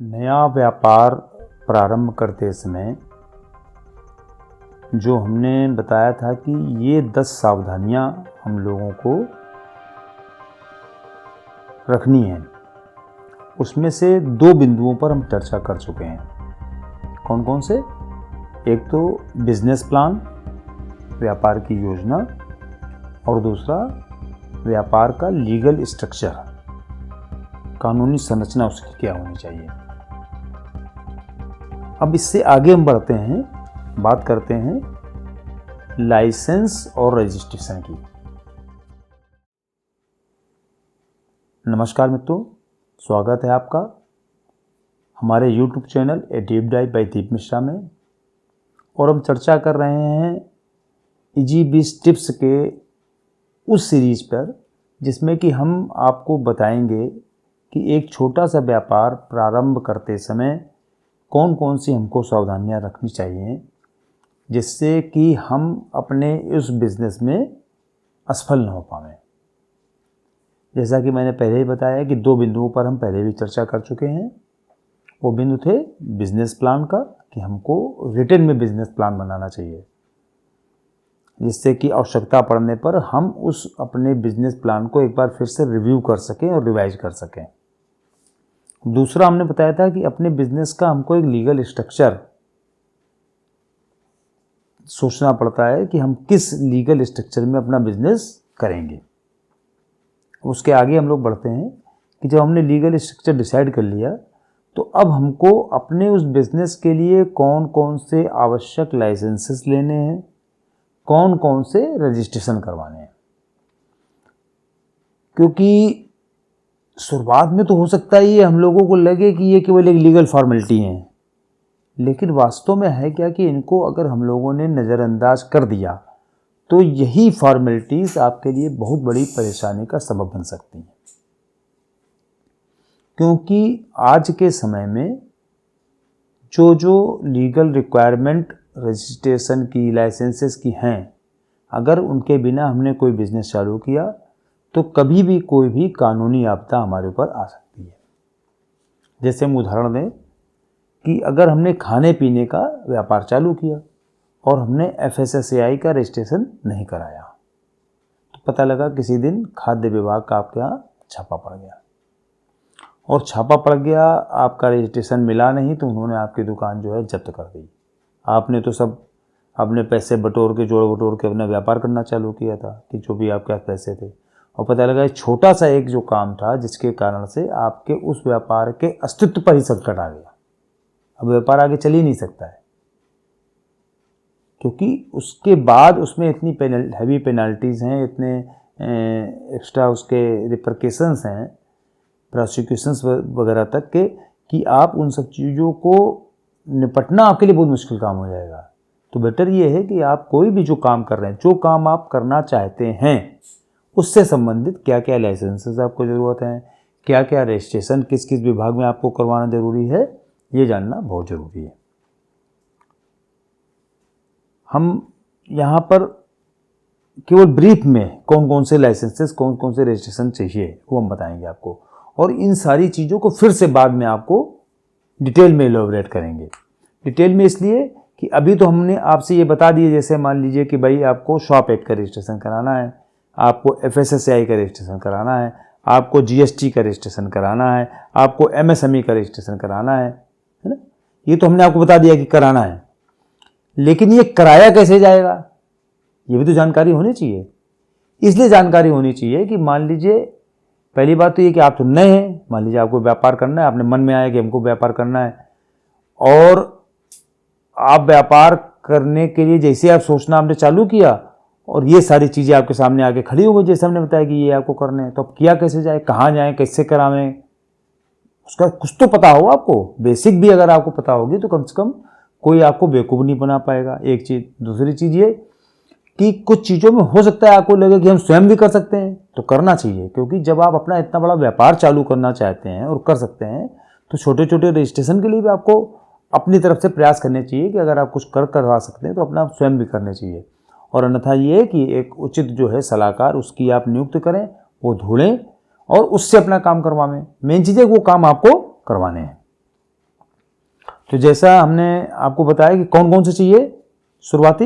नया व्यापार प्रारंभ करते समय जो हमने बताया था कि ये 10 सावधानियां हम लोगों को रखनी है, उसमें से 2 बिंदुओं पर हम चर्चा कर चुके हैं। कौन कौन से? एक तो बिजनेस प्लान, व्यापार की योजना, और दूसरा व्यापार का लीगल स्ट्रक्चर, कानूनी संरचना उसकी क्या होनी चाहिए। अब इससे आगे हम बढ़ते हैं, बात करते हैं लाइसेंस और रजिस्ट्रेशन की। नमस्कार मित्रों, स्वागत है आपका हमारे YouTube channel a deep dive by Deep Mishra में। और हम चर्चा कर रहे हैं इजी बिज टिप्स के उस सीरीज पर जिसमें कि हम आपको बताएंगे कि एक छोटा सा व्यापार प्रारंभ करते समय कौन कौन सी हमको सावधानियां रखनी चाहिए जिससे कि हम अपने इस बिज़नेस में असफल न हो पाएं। जैसा कि मैंने पहले ही बताया कि 2 बिंदुओं पर हम पहले भी चर्चा कर चुके हैं। वो बिंदु थे बिजनेस प्लान का, कि हमको रिटन में बिजनेस प्लान बनाना चाहिए जिससे कि आवश्यकता पड़ने पर हम उस अपने बिजनेस प्लान को एक बार फिर से रिव्यू कर सकें और रिवाइज कर सकें। दूसरा हमने बताया था कि अपने बिजनेस का हमको एक लीगल स्ट्रक्चर सोचना पड़ता है कि हम किस लीगल स्ट्रक्चर में अपना बिजनेस करेंगे। उसके आगे हम लोग बढ़ते हैं कि जब हमने लीगल स्ट्रक्चर डिसाइड कर लिया तो अब हमको अपने उस बिजनेस के लिए कौन कौन से आवश्यक लाइसेंसेस लेने हैं, कौन कौन से रजिस्ट्रेशन करवाने हैं। क्योंकि शुरुआत में तो हो सकता है ये हम लोगों को लगे कि ये केवल एक लीगल फॉर्मेलिटी है, लेकिन वास्तव में है क्या कि इनको अगर हम लोगों ने नज़रअंदाज कर दिया तो यही फॉर्मेलिटीज़ आपके लिए बहुत बड़ी परेशानी का सबब बन सकती हैं। क्योंकि आज के समय में जो लीगल रिक्वायरमेंट रजिस्ट्रेशन की, लाइसेंसेस की हैं, अगर उनके बिना हमने कोई बिज़नेस चालू किया तो कभी भी कोई भी कानूनी आपदा हमारे ऊपर आ सकती है। जैसे हम उदाहरण दें कि अगर हमने खाने पीने का व्यापार चालू किया और हमने FSSAI का रजिस्ट्रेशन नहीं कराया तो पता लगा किसी दिन खाद्य विभाग का आपके यहाँ छापा पड़ गया, और छापा पड़ गया, आपका रजिस्ट्रेशन मिला नहीं तो उन्होंने आपकी दुकान जो है जब्त कर दी। आपने तो सब अपने पैसे बटोर के, जोड़ बटोर के अपना व्यापार करना चालू किया था कि जो भी आपके पास पैसे थे, और पता लगा छोटा सा एक जो काम था जिसके कारण से आपके उस व्यापार के अस्तित्व पर ही संकट आ गया। अब व्यापार आगे चल ही नहीं सकता है, क्योंकि उसके बाद उसमें इतनी हैवी पेनल्टीज़ हैं, इतने एक्स्ट्रा उसके रिपरकेशंस हैं, प्रोसिक्यूशंस वगैरह तक के, कि आप उन सब चीज़ों को निपटना आपके लिए बहुत मुश्किल काम हो जाएगा। तो बेटर ये है कि आप कोई भी जो काम कर रहे हैं, जो काम आप करना चाहते हैं, उससे संबंधित क्या क्या लाइसेंसेस आपको ज़रूरत है, क्या क्या रजिस्ट्रेशन किस किस विभाग में आपको करवाना ज़रूरी है, ये जानना बहुत ज़रूरी है। हम यहाँ पर केवल ब्रीफ में कौन कौन से लाइसेंसेस, कौन कौन से रजिस्ट्रेशन चाहिए वो हम बताएंगे आपको, और इन सारी चीज़ों को फिर से बाद में आपको डिटेल में एलोबरेट करेंगे। डिटेल में इसलिए कि अभी तो हमने आपसे ये बता दिए, जैसे मान लीजिए कि भाई आपको शॉप एक्ट का रजिस्ट्रेशन कराना है, आपको FSSAI का रजिस्ट्रेशन कराना है, आपको GST का रजिस्ट्रेशन कराना है, आपको MSME का रजिस्ट्रेशन कराना है ना। ये तो हमने आपको बता दिया कि कराना है, लेकिन ये कराया कैसे जाएगा ये भी तो जानकारी होनी चाहिए। इसलिए जानकारी होनी चाहिए कि मान लीजिए, पहली बात तो ये कि आप तो नए हैं, मान लीजिए आपको व्यापार करना है, आपने मन में आया कि हमको व्यापार करना है, और आप व्यापार करने के लिए जैसे आप सोचना आपने चालू किया और ये सारी चीज़ें आपके सामने आके खड़ी हो गई, जैसे हमने बताया कि ये आपको करने हैं, तो अब किया कैसे जाए, कहाँ जाएं, कैसे करावें, उसका कुछ तो पता हो आपको। बेसिक भी अगर आपको पता होगी तो कम से कम कोई आपको बेवकूफ़ नहीं बना पाएगा, एक चीज़। दूसरी चीज़ ये कि कुछ चीज़ों में हो सकता है आपको लगे कि हम स्वयं भी कर सकते हैं, तो करना चाहिए, क्योंकि जब आप अपना इतना बड़ा व्यापार चालू करना चाहते हैं और कर सकते हैं तो छोटे छोटे रजिस्ट्रेशन के लिए भी आपको अपनी तरफ से प्रयास करने चाहिए कि अगर आप कुछ करवा सकते हैं तो अपना स्वयं भी करने चाहिए। और अन्यथा ये कि एक उचित जो है सलाहकार उसकी आप नियुक्त करें, वो ढूंढें और उससे अपना काम करवाएं। मेन चीज़ है वो काम आपको करवाने हैं। तो जैसा हमने आपको बताया कि कौन कौन से चाहिए शुरुआती,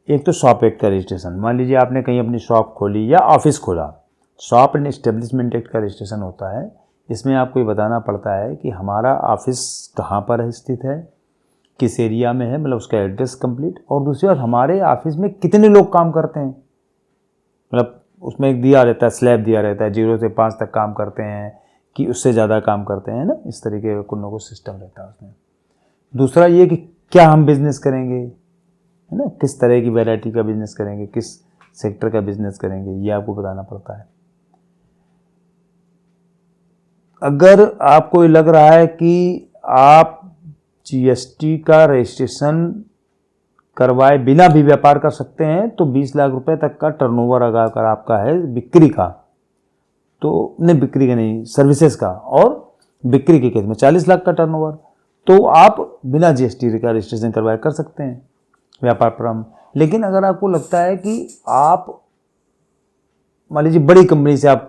एक तो शॉप एक्ट का रजिस्ट्रेशन। मान लीजिए आपने कहीं अपनी शॉप खोली या ऑफिस खोला, शॉप एंड एस्टेब्लिशमेंट एक्ट का रजिस्ट्रेशन होता है। इसमें आपको ये बताना पड़ता है कि हमारा ऑफिस कहाँ पर स्थित है, किस एरिया में है, मतलब उसका एड्रेस कंप्लीट, और दूसरी बात हमारे ऑफिस में कितने लोग काम करते हैं, मतलब उसमें एक दिया रहता है, स्लैब दिया रहता है 0 से 5 तक काम करते हैं कि उससे ज़्यादा काम करते हैं ना, इस तरीके का कुछ ना कुछ सिस्टम रहता है उसमें। दूसरा ये कि क्या हम बिजनेस करेंगे, है ना, किस तरह की वैरायटी का बिजनेस करेंगे, किस सेक्टर का बिजनेस करेंगे, ये आपको बताना पड़ता है। अगर आपको लग रहा है कि आप जीएसटी का रजिस्ट्रेशन करवाए बिना भी व्यापार कर सकते हैं, तो 20 लाख रुपए तक का टर्नओवर अगर आपका है बिक्री का, तो नहीं बिक्री का नहीं, सर्विसेज का, और बिक्री के केस में 40 लाख का टर्नओवर, तो आप बिना जीएसटी का रजिस्ट्रेशन करवाए कर सकते हैं व्यापार प्रारंभ। लेकिन अगर आपको लगता है कि आप मान लीजिए बड़ी कंपनी से आप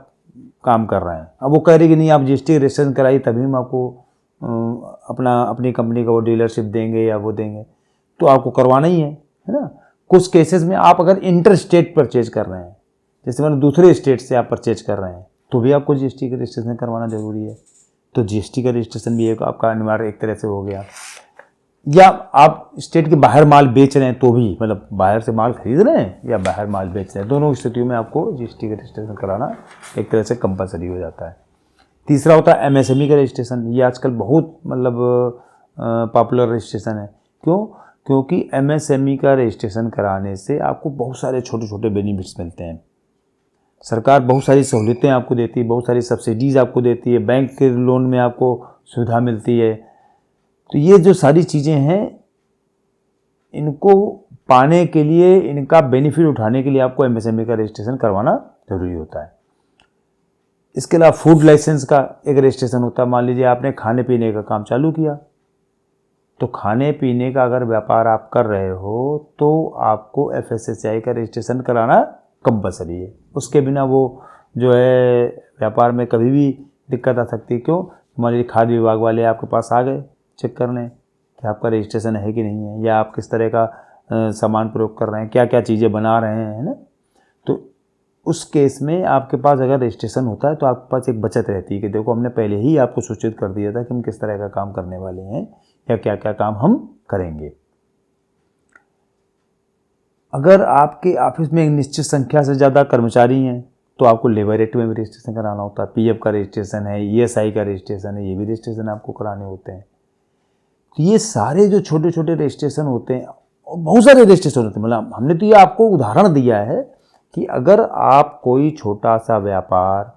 काम कर रहे हैं, अब वो कह रही कि नहीं आप जीएसटी रजिस्ट्रेशन कराइए तभी हम आपको अपनी कंपनी का वो डीलरशिप देंगे या वो देंगे, तो आपको करवाना ही है ना। कुछ केसेस में आप अगर इंटर स्टेट परचेज कर रहे हैं, जैसे मतलब दूसरे स्टेट से आप परचेज कर रहे हैं, तो भी आपको जीएसटी का रजिस्ट्रेशन करवाना जरूरी है। तो जीएसटी का रजिस्ट्रेशन भी एक आपका अनिवार्य एक तरह से हो गया। या आप स्टेट के बाहर माल बेच रहे हैं तो भी, मतलब बाहर से माल खरीद रहे हैं या बाहर माल बेच रहे हैं, दोनों स्थितियों में आपको जीएसटी का रजिस्ट्रेशन कराना एक तरह से कंपलसरी हो जाता है। तीसरा होता है एमएसएमई का रजिस्ट्रेशन। ये आजकल बहुत मतलब पॉपुलर रजिस्ट्रेशन है। क्यों? क्योंकि एमएसएमई का रजिस्ट्रेशन कराने से आपको बहुत सारे छोटे छोटे बेनिफिट्स मिलते हैं। सरकार बहुत सारी सहूलियतें आपको देती है, बहुत सारी सब्सिडीज़ आपको देती है, बैंक के लोन में आपको सुविधा मिलती है। तो ये जो सारी चीज़ें हैं, इनको पाने के लिए, इनका बेनिफिट उठाने के लिए आपको एमएसएमई का रजिस्ट्रेशन करवाना जरूरी होता है। इसके अलावा फूड लाइसेंस का एक रजिस्ट्रेशन होता है। मान लीजिए आपने खाने पीने का काम चालू किया, तो खाने पीने का अगर व्यापार आप कर रहे हो तो आपको एफएसएसआई का रजिस्ट्रेशन कराना कंपलसरी है। उसके बिना वो जो है व्यापार में कभी भी दिक्कत आ सकती है। क्यों? मान लीजिए खाद्य विभाग वाले आपके पास आ गए चेक करने कि आपका रजिस्ट्रेशन है कि नहीं है, या आप किस तरह का सामान प्रयोग कर रहे हैं, क्या क्या चीज़ें बना रहे हैं, है ना। तो उस केस में आपके पास अगर रजिस्ट्रेशन होता है तो आपके पास एक बचत रहती है कि देखो हमने पहले ही आपको सूचित कर दिया था कि हम किस तरह का काम करने वाले हैं या क्या क्या काम हम करेंगे। अगर आपके ऑफिस में एक निश्चित संख्या से ज़्यादा कर्मचारी हैं तो आपको लेबर एक्ट में भी रजिस्ट्रेशन कराना होता है। पीएफ का रजिस्ट्रेशन है, ईएसआई का रजिस्ट्रेशन है, ये भी रजिस्ट्रेशन आपको कराने होते हैं। तो ये सारे जो छोटे छोटे रजिस्ट्रेशन होते हैं, और बहुत सारे रजिस्ट्रेशन होते हैं, मतलब हमने तो ये आपको उदाहरण दिया है कि अगर आप कोई छोटा सा व्यापार,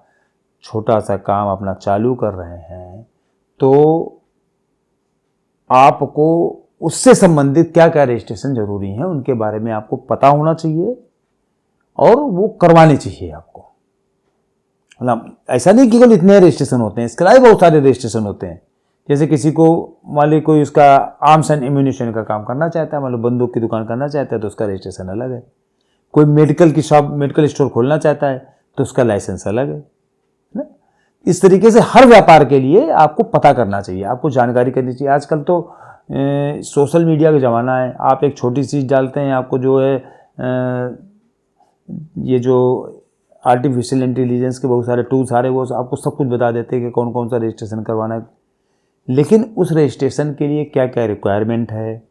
छोटा सा काम अपना चालू कर रहे हैं, तो आपको उससे संबंधित क्या क्या रजिस्ट्रेशन जरूरी हैं उनके बारे में आपको पता होना चाहिए और वो करवाने चाहिए आपको। मतलब ऐसा नहीं कि केवल इतने रजिस्ट्रेशन होते हैं, इसके अलावा बहुत सारे रजिस्ट्रेशन होते हैं। जैसे किसी को मान ली कोई उसका आर्म्स एंड एम्यूनिशन का काम करना चाहता है, मतलब बंदूक की दुकान करना चाहता है, तो उसका रजिस्ट्रेशन अलग है। कोई मेडिकल की शॉप, मेडिकल स्टोर खोलना चाहता है तो उसका लाइसेंस अलग है ना। इस तरीके से हर व्यापार के लिए आपको पता करना चाहिए, आपको जानकारी करनी चाहिए। आजकल तो सोशल मीडिया का ज़माना है, आप एक छोटी चीज़ डालते हैं, आपको जो है ये जो आर्टिफिशियल इंटेलिजेंस के बहुत सारे टूल्स आ रहे हैं, वो आपको सब कुछ बता देते हैं कि कौन कौन सा रजिस्ट्रेशन करवाना है। लेकिन उस रजिस्ट्रेशन के लिए क्या क्या रिक्वायरमेंट है,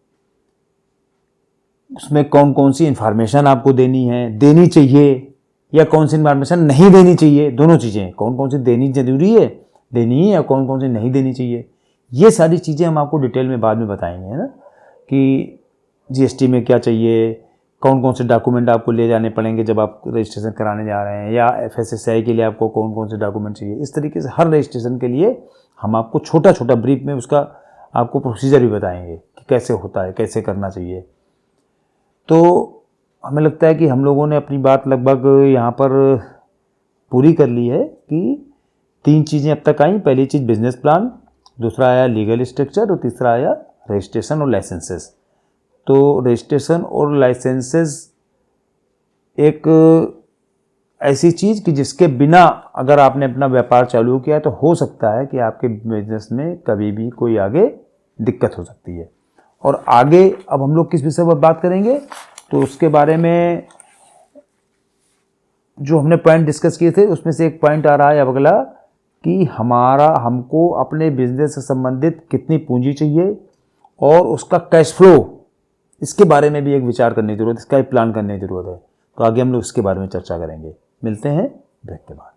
उसमें कौन कौन सी इन्फॉर्मेशन आपको देनी चाहिए या कौन सी इन्फॉर्मेशन नहीं देनी चाहिए, दोनों चीज़ें, कौन कौन सी देनी जरूरी है, देनी है, या कौन कौन सी नहीं देनी चाहिए, ये सारी चीज़ें हम आपको डिटेल में बाद में बताएंगे, है ना, कि जीएसटी में क्या चाहिए, कौन कौन से डॉक्यूमेंट आपको ले जाने पड़ेंगे जब आप रजिस्ट्रेशन कराने जा रहे हैं, या एफएसएसआई के लिए आपको कौन कौन से डॉक्यूमेंट चाहिए। इस तरीके से हर रजिस्ट्रेशन के लिए हम आपको छोटा छोटा ब्रीफ में उसका आपको प्रोसीजर भी बताएंगे कि कैसे होता है, कैसे करना चाहिए। तो हमें लगता है कि हम लोगों ने अपनी बात लगभग यहाँ पर पूरी कर ली है कि 3 चीज़ें अब तक आई। पहली चीज़ बिजनेस प्लान, दूसरा आया लीगल स्ट्रक्चर, और तीसरा आया रजिस्ट्रेशन और लाइसेंसेस। तो रजिस्ट्रेशन और लाइसेंसेस एक ऐसी चीज़ कि जिसके बिना अगर आपने अपना व्यापार चालू किया तो हो सकता है कि आपके बिजनेस में कभी भी कोई आगे दिक्कत हो सकती है। और आगे अब हम लोग किस विषय पर बात करेंगे, तो उसके बारे में जो हमने पॉइंट डिस्कस किए थे उसमें से एक पॉइंट आ रहा है अब अगला कि हमको अपने बिजनेस से संबंधित कितनी पूंजी चाहिए और उसका कैश फ्लो, इसके बारे में भी एक विचार करने की जरूरत है, इसका एक प्लान करने की जरूरत है। तो आगे हम लोग इसके बारे में चर्चा करेंगे। मिलते हैं ब्रेक के बाद।